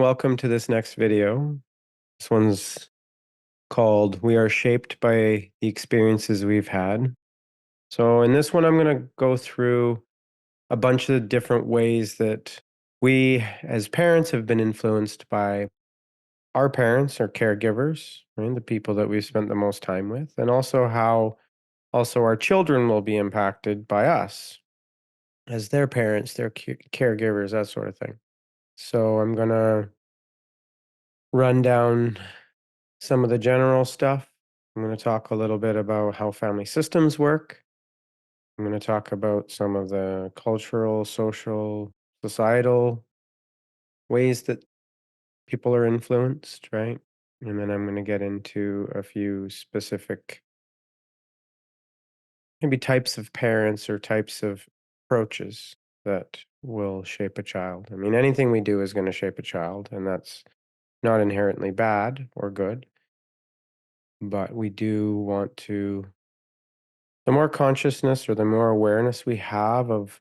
welcome to this next video. This one's called We Are Shaped by the Experiences We've Had. So, in this one, I'm going to go through a bunch of different ways that we as parents have been influenced by our parents or caregivers, right? The people that we've spent the most time with, and also how also our children will be impacted by us as their parents, their caregivers, that sort of thing. So, I'm going to run down some of the general stuff. I'm going to talk a little bit about how family systems work. I'm going to talk about some of the cultural, social, societal ways that people are influenced, right? And then I'm going to get into a few specific, maybe types of parents or types of approaches that will shape a child. I mean, anything we do is going to shape a child, and that's not inherently bad or good, but we do want to the more consciousness or the more awareness we have of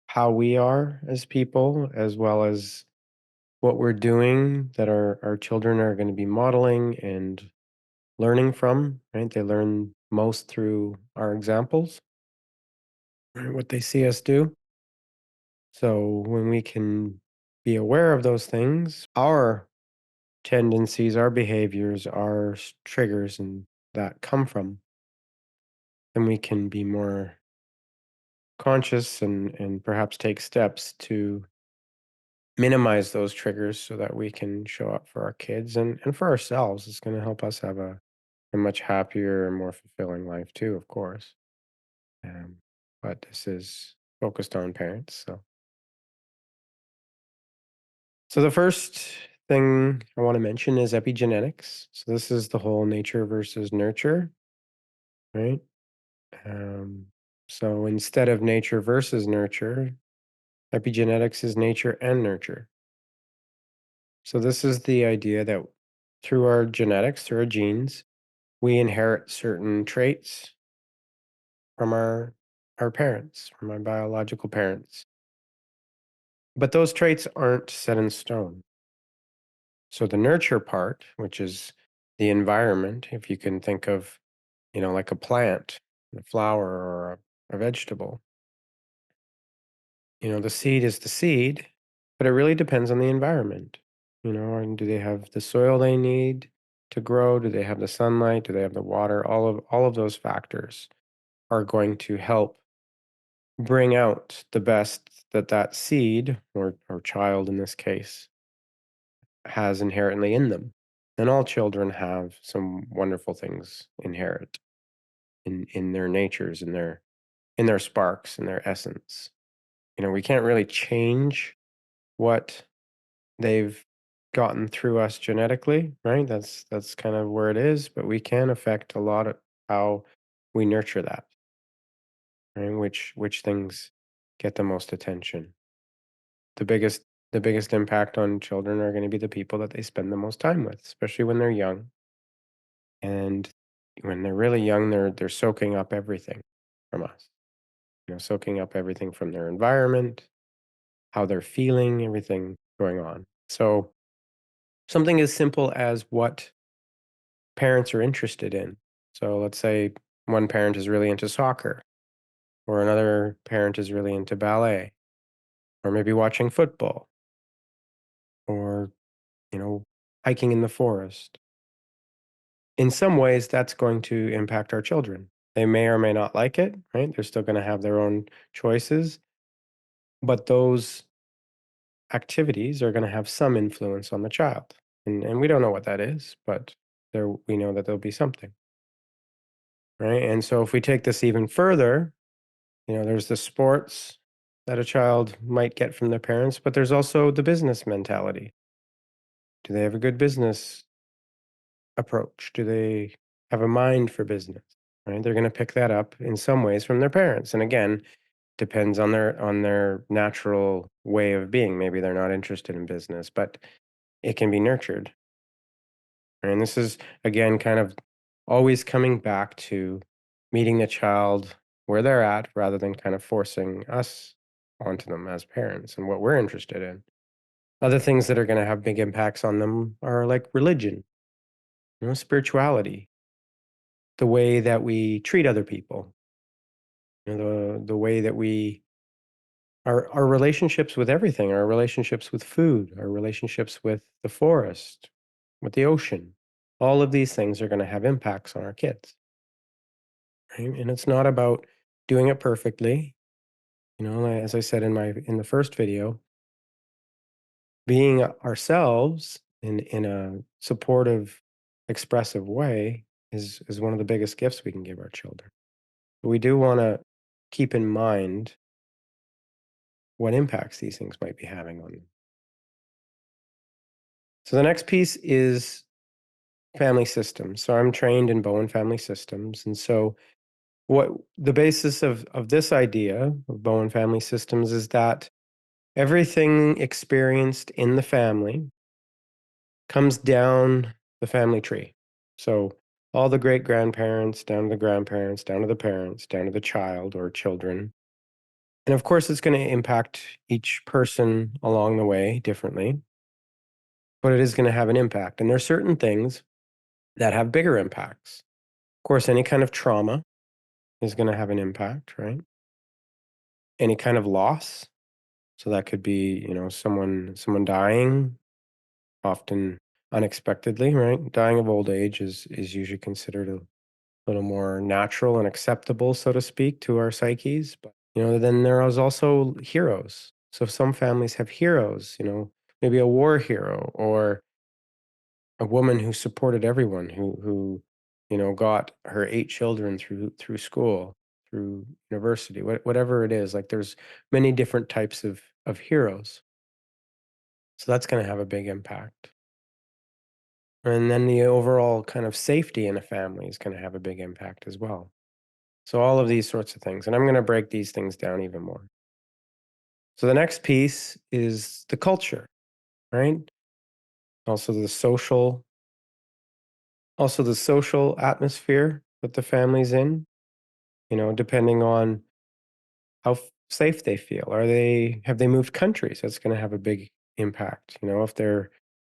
how we are as people, as well as what we're doing that our children are going to be modeling and learning from, right? They learn most through our examples, right? What they see us do. So when we can be aware of those things, our tendencies, our behaviors, our triggers, and that come from, then we can be more conscious and perhaps take steps to minimize those triggers so that we can show up for our kids and for ourselves. It's going to help us have a much happier and more fulfilling life too, of course. Um, but this is focused on parents. So the first thing I want to mention is epigenetics. So this is the whole nature versus nurture, right? Um, so instead of nature versus nurture, epigenetics is nature and nurture. So this is the idea that through our genetics, through our genes, we inherit certain traits from our parents, from our biological parents. But those traits aren't set in stone. So the nurture part, which is the environment, if you can think of, like a plant, a flower or a vegetable, the seed is the seed, but it really depends on the environment. And do they have the soil they need to grow? Do they have the sunlight? Do they have the water? All of those factors are going to help bring out the best that that seed or child in this case has inherently in them. And all children have some wonderful things inherent in their natures, in their sparks, in their essence. We can't really change what they've gotten through us genetically, right? That's kind of where it is, but we can affect a lot of how we nurture that, right? Which things get the most attention. The biggest the biggest impact on children are going to be the people that they spend the most time with, especially when they're young. And when they're really young, they're soaking up everything from us. Soaking up everything from their environment, how they're feeling, everything going on. So something as simple as what parents are interested in. So let's say one parent is really into soccer, or another parent is really into ballet, or maybe watching football, or, you know, hiking in the forest. In some ways, that's going to impact our children. They may or may not like it, right? They're still going to have their own choices, but those activities are going to have some influence on the child. And we don't know what that is, but we know that there'll be something, right? And so if we take this even further, there's the sports that a child might get from their parents, but there's also the business mentality. Do they have a good business approach? Do they have a mind for business? Right? They're going to pick that up in some ways from their parents. And again, depends on their natural way of being. Maybe they're not interested in business, but it can be nurtured. And this is again kind of always coming back to meeting the child where they're at rather than kind of forcing us onto them as parents and what we're interested in. Other things that are going to have big impacts on them are like religion, spirituality, the way that we treat other people, the way that we our relationships with everything, our relationships with food, our relationships with the forest, with the ocean. All of these things are going to have impacts on our kids, right? And it's not about doing it perfectly. As I said in the first video, being ourselves in a supportive, expressive way is one of the biggest gifts we can give our children. But we do want to keep in mind what impacts these things might be having on them. So the next piece is family systems. So I'm trained in Bowen family systems. And so what the basis of this idea of Bowen family systems is that everything experienced in the family comes down the family tree. So all the great grandparents, down to the grandparents, down to the parents, down to the child or children. And of course, it's going to impact each person along the way differently, but it is going to have an impact. And there are certain things that have bigger impacts. Of course, any kind of trauma is going to have an impact, right? Any kind of loss. So that could be, someone dying, often unexpectedly, right? Dying of old age is usually considered a little more natural and acceptable, so to speak, to our psyches. But then there is also heroes. So some families have heroes, maybe a war hero or a woman who supported everyone, who got her 8 children through school, through university, whatever it is. Like there's many different types of heroes. So that's going to have a big impact. And then the overall kind of safety in a family is going to have a big impact as well. So all of these sorts of things. And I'm going to break these things down even more. So the next piece is the culture, right? Also the social atmosphere that the family's in, depending on how safe they feel. Have they moved countries? That's going to have a big impact. If they're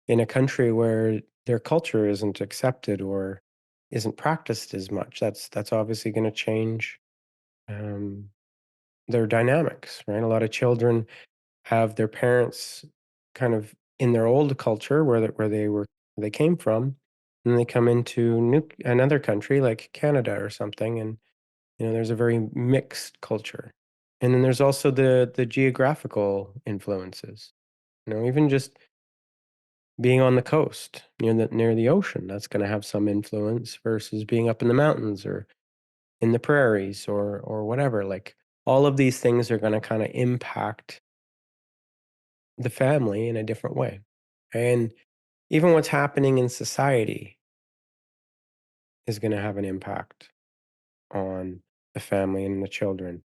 in a country where their culture isn't accepted or isn't practiced as much, that's obviously going to change um, their dynamics, right? A lot of children have their parents kind of in their old culture where they came from, and they come into another country like Canada or something, and there's a very mixed culture. And then there's also the geographical influences. Even just being on the coast near the ocean, that's going to have some influence versus being up in the mountains or in the prairies or whatever. Like all of these things are going to kind of impact the family in a different way. And even what's happening in society is going to have an impact on the family and the children.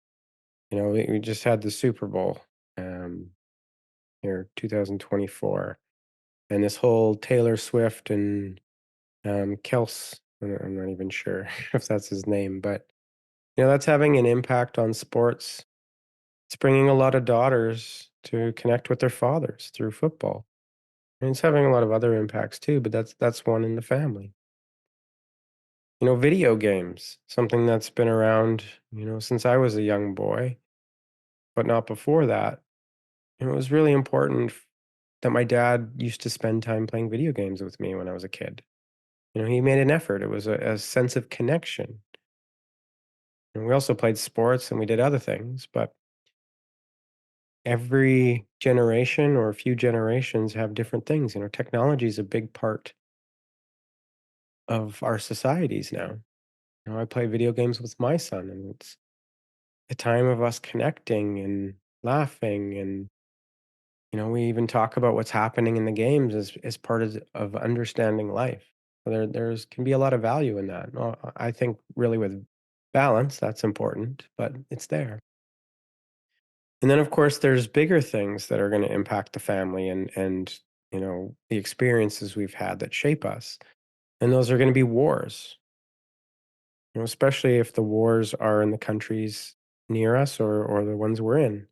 We just had the Super Bowl um, here, 2024, and this whole Taylor Swift and Kels. I'm not even sure if that's his name, but that's having an impact on sports. It's bringing a lot of daughters to connect with their fathers through football. And it's having a lot of other impacts too, but that's one in the family. Video games, something that's been around, since I was a young boy, but not before that. It was really important that my dad used to spend time playing video games with me when I was a kid. He made an effort. It was a sense of connection. And we also played sports and we did other things, but every generation or a few generations have different things. Technology is a big part of our societies now. I play video games with my son, and it's a time of us connecting and laughing. And we even talk about what's happening in the games as part of understanding life. So there's can be a lot of value in that. No, I think really with balance, that's important, but it's there. And then of course there's bigger things that are going to impact the family and the experiences we've had that shape us. And those are going to be wars. Especially if the wars are in the countries near us or the ones we're in.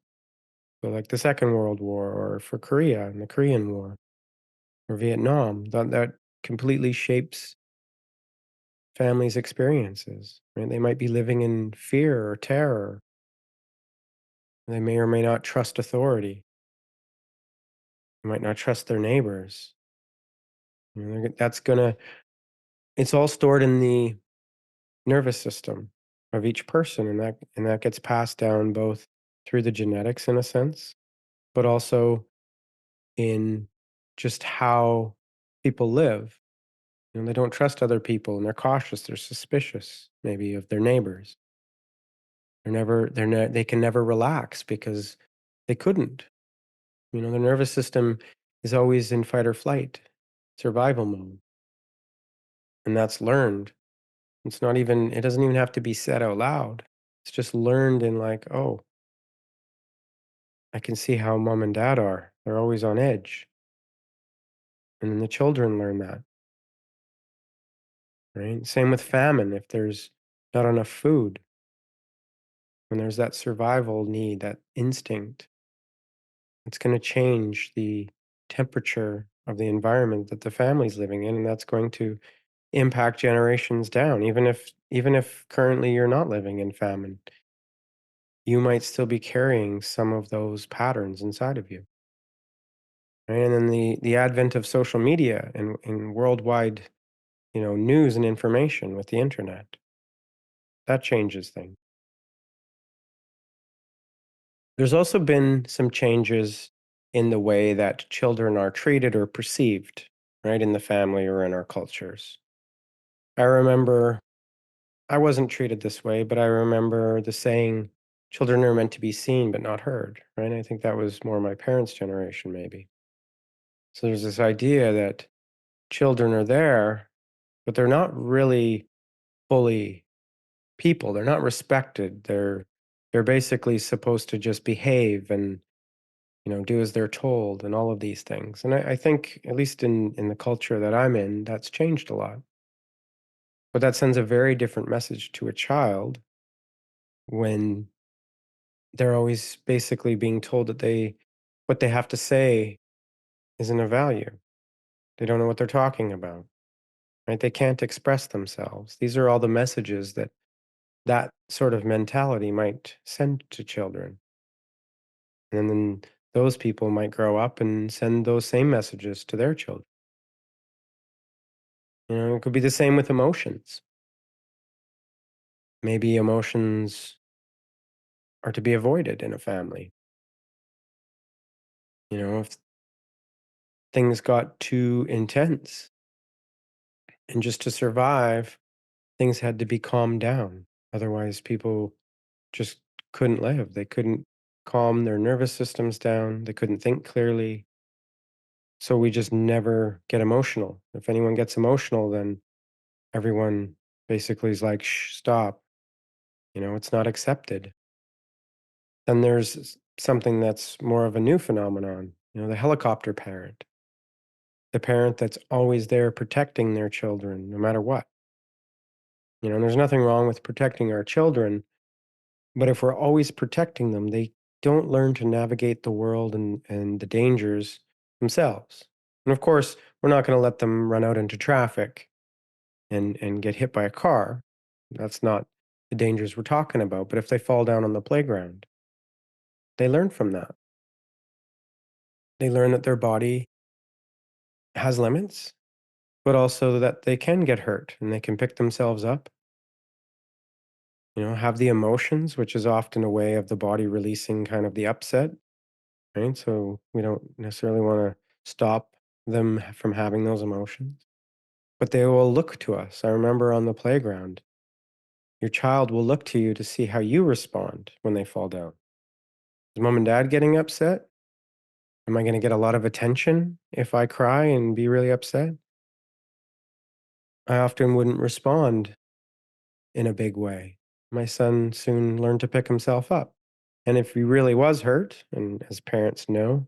So like the Second World War or for Korea and the Korean War or Vietnam, that completely shapes families' experiences. Right? They might be living in fear or terror. They may or may not trust authority. They might not trust their neighbors. That's gonna. It's all stored in the nervous system of each person, and that gets passed down both through the genetics in a sense, but also in just how people live. They don't trust other people and they're cautious, they're suspicious maybe of their neighbors. They can never relax because they couldn't. The nervous system is always in fight or flight, survival mode, and that's learned. It doesn't even have to be said out loud. It's just learned in like, oh, I can see how mom and dad are. They're always on edge. And then the children learn that, right? Same with famine. If there's not enough food, when there's that survival need, that instinct, it's going to change the temperature of the environment that the family's living in. And that's going to impact generations down. Even if currently you're not living in famine, you might still be carrying some of those patterns inside of you. Right? And then the advent of social media and worldwide, news and information with the internet, that changes things. There's also been some changes in the way that children are treated or perceived, right, in the family or in our cultures. I remember I wasn't treated this way, but I remember the saying, children are meant to be seen but not heard, right? I think that was more my parents' generation, maybe. So there's this idea that children are there, but they're not really fully people. They're not respected. They're basically supposed to just behave and do as they're told and all of these things. And I think, at least in the culture that I'm in, that's changed a lot. But that sends a very different message to a child when they're always basically being told that what they have to say isn't of value. They don't know what they're talking about, right? They can't express themselves. These are all the messages that sort of mentality might send to children. And then those people might grow up and send those same messages to their children. It could be the same with emotions. Maybe emotions are to be avoided in a family. If things got too intense and just to survive, things had to be calmed down. Otherwise, people just couldn't live. They couldn't calm their nervous systems down. They couldn't think clearly. So we just never get emotional. If anyone gets emotional, then everyone basically is like, shh, stop. It's not accepted. Then there's something that's more of a new phenomenon, the helicopter parent, the parent that's always there protecting their children no matter what. And there's nothing wrong with protecting our children, but if we're always protecting them, they don't learn to navigate the world and the dangers themselves. And of course, we're not going to let them run out into traffic and get hit by a car. That's not the dangers we're talking about. But if they fall down on the playground, they learn from that. They learn that their body has limits, but also that they can get hurt and they can pick themselves up, have the emotions, which is often a way of the body releasing kind of the upset, right? So we don't necessarily want to stop them from having those emotions, but they will look to us. I remember on the playground, your child will look to you to see how you respond when they fall down. Is mom and dad getting upset? Am I going to get a lot of attention if I cry and be really upset? I often wouldn't respond in a big way. My son soon learned to pick himself up. And if he really was hurt, and as parents know,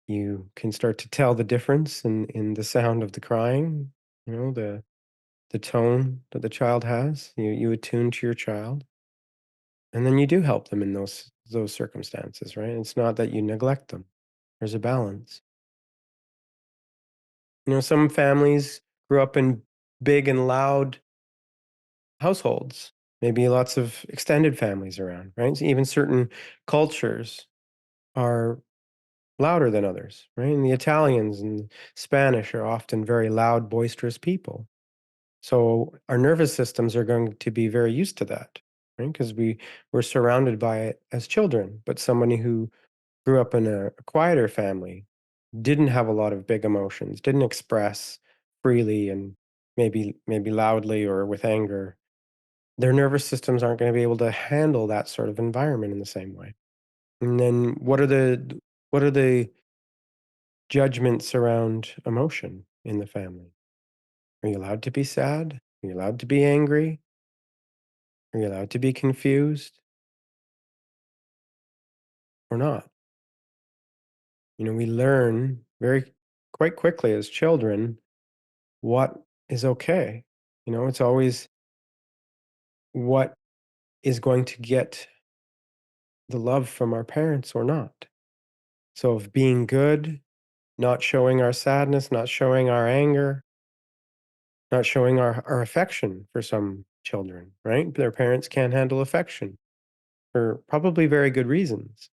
you can start to tell the difference in the sound of the crying, the tone that the child has. You attune to your child. And then you do help them in those those circumstances, right? It's not that you neglect them. There's a balance. Some families grew up in big and loud households, maybe lots of extended families around, right? So even certain cultures are louder than others, right? And the Italians and Spanish are often very loud, boisterous people. So our nervous systems are going to be very used to that, right? Because we were surrounded by it as children. But somebody who grew up in a quieter family didn't have a lot of big emotions, didn't express freely and maybe loudly or with anger. Their nervous systems aren't going to be able to handle that sort of environment in the same way. And then what are the judgments around emotion in the family? Are you allowed to be sad? Are you allowed to be angry? Are you allowed to be confused or not? We learn quite quickly as children what is okay. It's always what is going to get the love from our parents or not. So, if being good, not showing our sadness, not showing our anger, not showing our affection for some children, right? Their parents can't handle affection for probably very good reasons.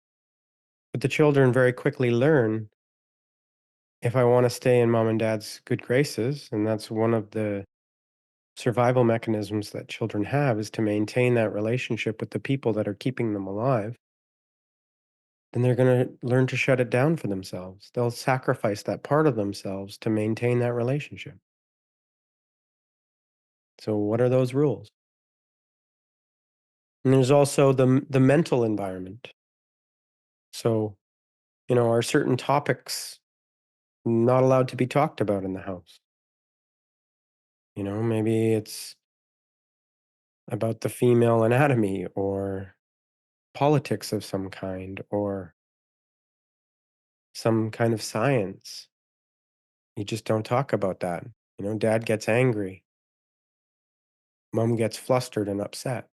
But the children very quickly learn, if I want to stay in mom and dad's good graces, and that's one of the survival mechanisms that children have, is to maintain that relationship with the people that are keeping them alive, then they're going to learn to shut it down for themselves. They'll sacrifice that part of themselves to maintain that relationship. So, what are those rules? And there's also the mental environment. So, are certain topics not allowed to be talked about in the house? Maybe it's about the female anatomy or politics of some kind or some kind of science. You just don't talk about that. Dad gets angry, mom gets flustered and upset.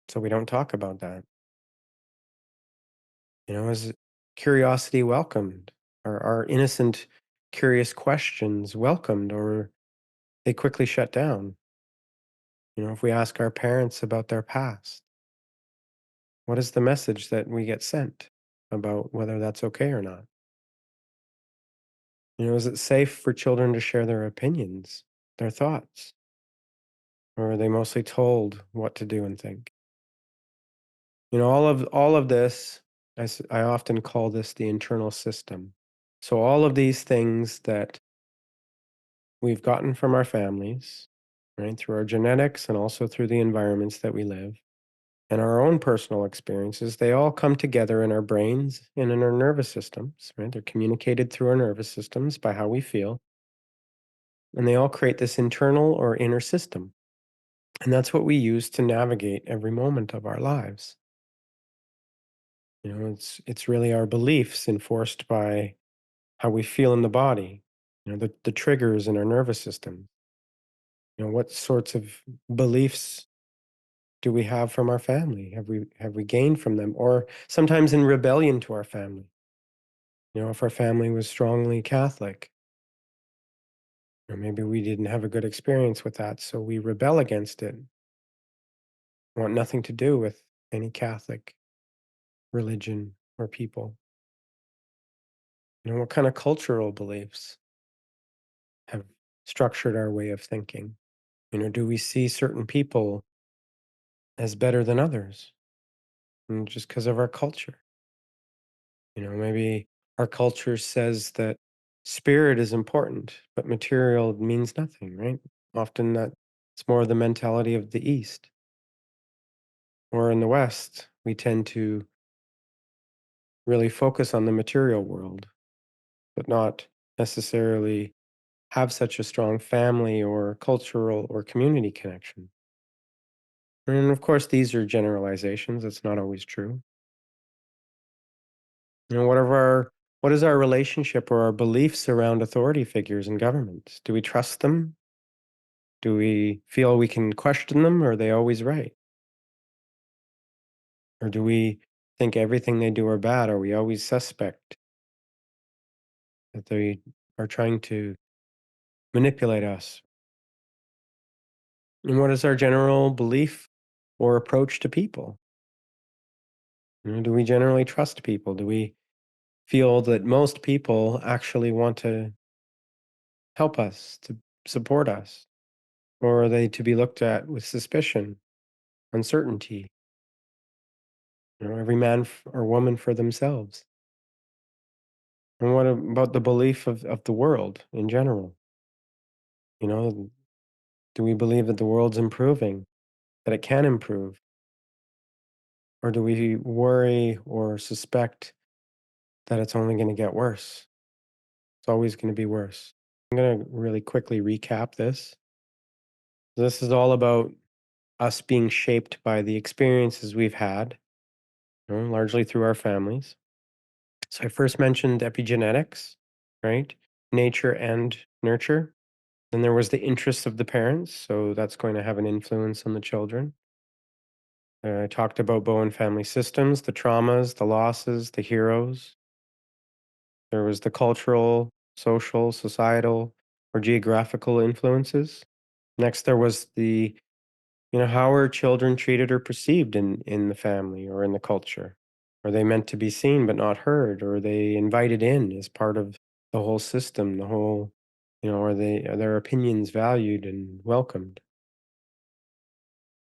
So we don't talk about that. Is curiosity welcomed? Are innocent, curious questions welcomed, or they quickly shut down? If we ask our parents about their past, what is the message that we get sent about whether that's okay or not? Is it safe for children to share their opinions, their thoughts? Or are they mostly told what to do and think? All of this, I often call this the internal system. So all of these things that we've gotten from our families, right, through our genetics and also through the environments that we live, and our own personal experiences, they all come together in our brains and in our nervous systems, right? They're communicated through our nervous systems by how we feel, and they all create this internal or inner system. And that's what we use to navigate every moment of our lives. It's really our beliefs enforced by how we feel in the body, the triggers in our nervous system. What sorts of beliefs do we have from our family? Have we gained from them, or sometimes in rebellion to our family? If our family was strongly Catholic, or maybe we didn't have a good experience with that, so we rebel against it. Want nothing to do with any Catholic religion or people. What kind of cultural beliefs have structured our way of thinking? Do we see certain people as better than others, just because of our culture? Maybe our culture says that spirit is important, but material means nothing, right? Often that's more the mentality of the East. Or in the West, we tend to really focus on the material world, but not necessarily have such a strong family or cultural or community connection. And of course, these are generalizations. It's not always true. What is our relationship or our beliefs around authority figures and governments? Do we trust them? Do we feel we can question them? Or are they always right? Or do we think everything they do are bad? Are we always suspect that they are trying to manipulate us? And what is our general belief or approach to people? Do we generally trust people? Do we feel that most people actually want to help us, to support us? Or are they to be looked at with suspicion, uncertainty? Every man or woman for themselves. And what about the belief of the world in general? You know, do we believe that the world's improving, that it can improve? Or do we worry or suspect that it's only going to get worse? It's always going to be worse. I'm going to really quickly recap this. This is all about us being shaped by the experiences we've had, largely through our families. So I first mentioned epigenetics, right? Nature and nurture. Then there was the interests of the parents. So that's going to have an influence on the children. I talked about Bowen family systems, the traumas, the losses, the heroes. There was the cultural, social, societal, or geographical influences. Next, there was the, how are children treated or perceived in the family or in the culture? Are they meant to be seen but not heard? Or are they invited in as part of the whole system, the whole, are their opinions valued and welcomed?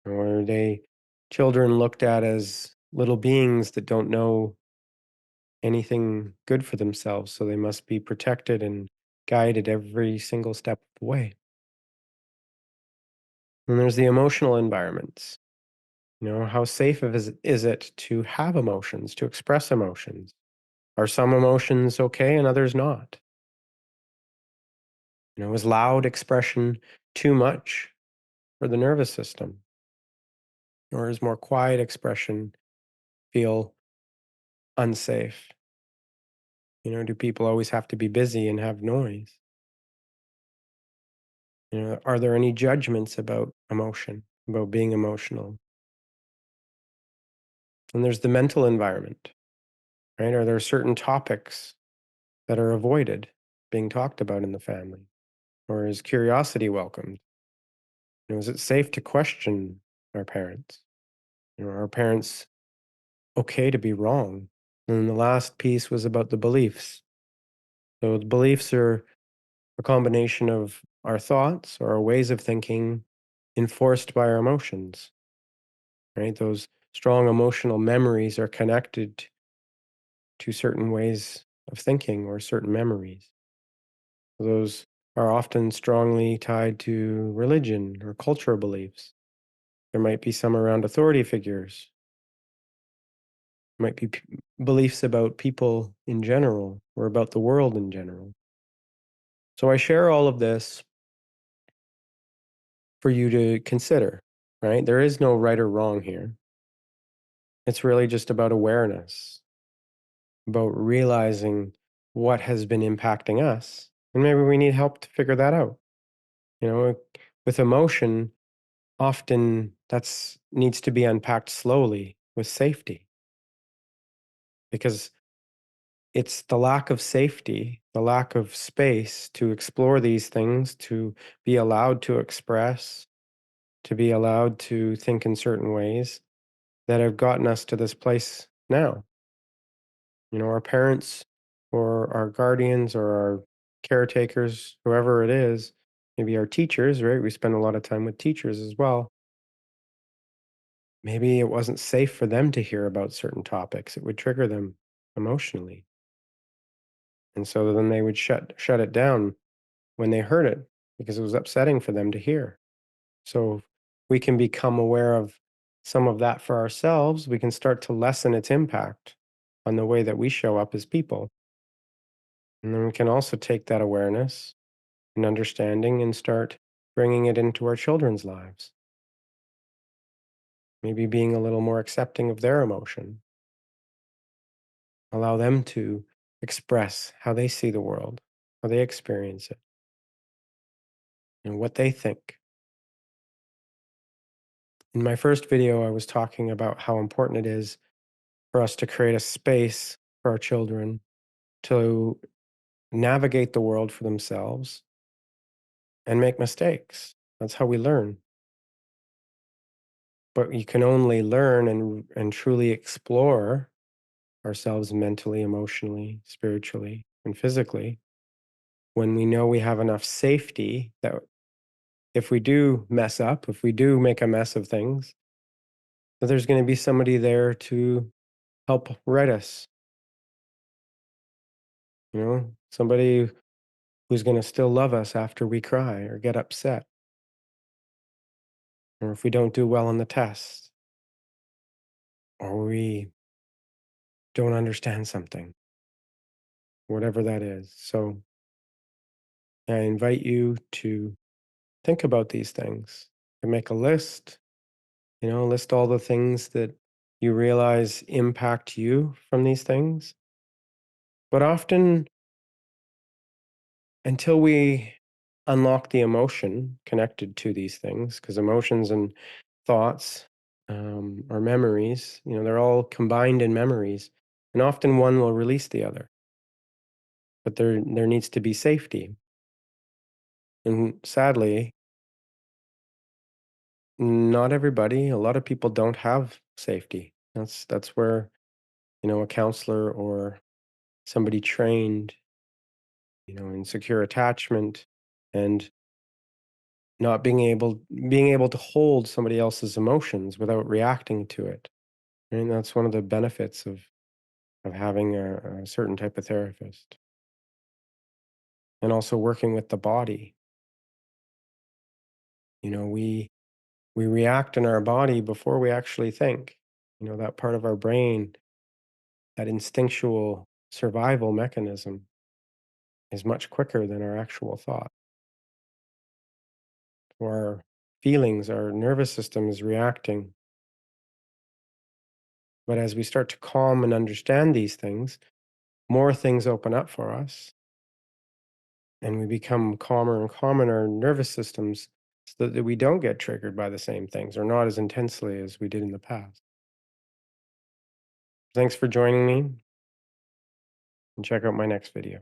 Or are they children looked at as little beings that don't know anything good for themselves, so they must be protected and guided every single step of the way? And there's the emotional environments. How safe is it to have emotions, to express emotions? Are some emotions okay and others not? Is loud expression too much for the nervous system? Or is more quiet expression feel unsafe? Do people always have to be busy and have noise? Are there any judgments about emotion, about being emotional? And there's the mental environment, right? Are there certain topics that are avoided being talked about in the family? Or is curiosity welcomed? Is it safe to question our parents? Are our parents okay to be wrong? And then the last piece was about the beliefs. So the beliefs are a combination of our thoughts or our ways of thinking enforced by our emotions, right? Those strong emotional memories are connected to certain ways of thinking or certain memories. Those are often strongly tied to religion or cultural beliefs. There might be some around authority figures, might be beliefs about people in general or about the world in general. So I share all of this for you to consider, right? There is no right or wrong here. It's really just about awareness, about realizing what has been impacting us. And maybe we need help to figure that out. You know, with emotion, often that's needs to be unpacked slowly with safety because it's the lack of safety, the lack of space to explore these things, to be allowed to express, to be allowed to think in certain ways that have gotten us to this place now. Our parents or our guardians or our caretakers, whoever it is, maybe our teachers, right? We spend a lot of time with teachers as well. Maybe it wasn't safe for them to hear about certain topics. It would trigger them emotionally. And so then they would shut it down when they heard it because it was upsetting for them to hear. So we can become aware of some of that for ourselves. We can start to lessen its impact on the way that we show up as people. And then we can also take that awareness and understanding and start bringing it into our children's lives. Maybe being a little more accepting of their emotion. Allow them to express how they see the world, how they experience it, and what they think. In my first video, I was talking about how important it is for us to create a space for our children to navigate the world for themselves and make mistakes. That's how we learn. But you can only learn and truly explore ourselves mentally, emotionally, spiritually, and physically when we know we have enough safety that if we do mess up, if we do make a mess of things, that there's going to be somebody there to help right us, somebody who's going to still love us after we cry or get upset, or if we don't do well on the test, or we don't understand something, whatever that is. So I invite you to think about these things and make a list, list all the things that you realize impact you from these things. But often, until we unlock the emotion connected to these things, because emotions and thoughts or memories, they're all combined in memories, and often one will release the other. But there needs to be safety, and sadly, not everybody. A lot of people don't have safety. That's where a counselor or somebody trained, in secure attachment and not being able to hold somebody else's emotions without reacting to it. And that's one of the benefits of having a certain type of therapist. And also working with the body. We react in our body before we actually think. That part of our brain, that instinctual survival mechanism is much quicker than our actual thought. Our feelings, our nervous system is reacting. But as we start to calm and understand these things, more things open up for us and we become calmer and calmer in our nervous systems so that we don't get triggered by the same things or not as intensely as we did in the past. Thanks for joining me and check out my next video.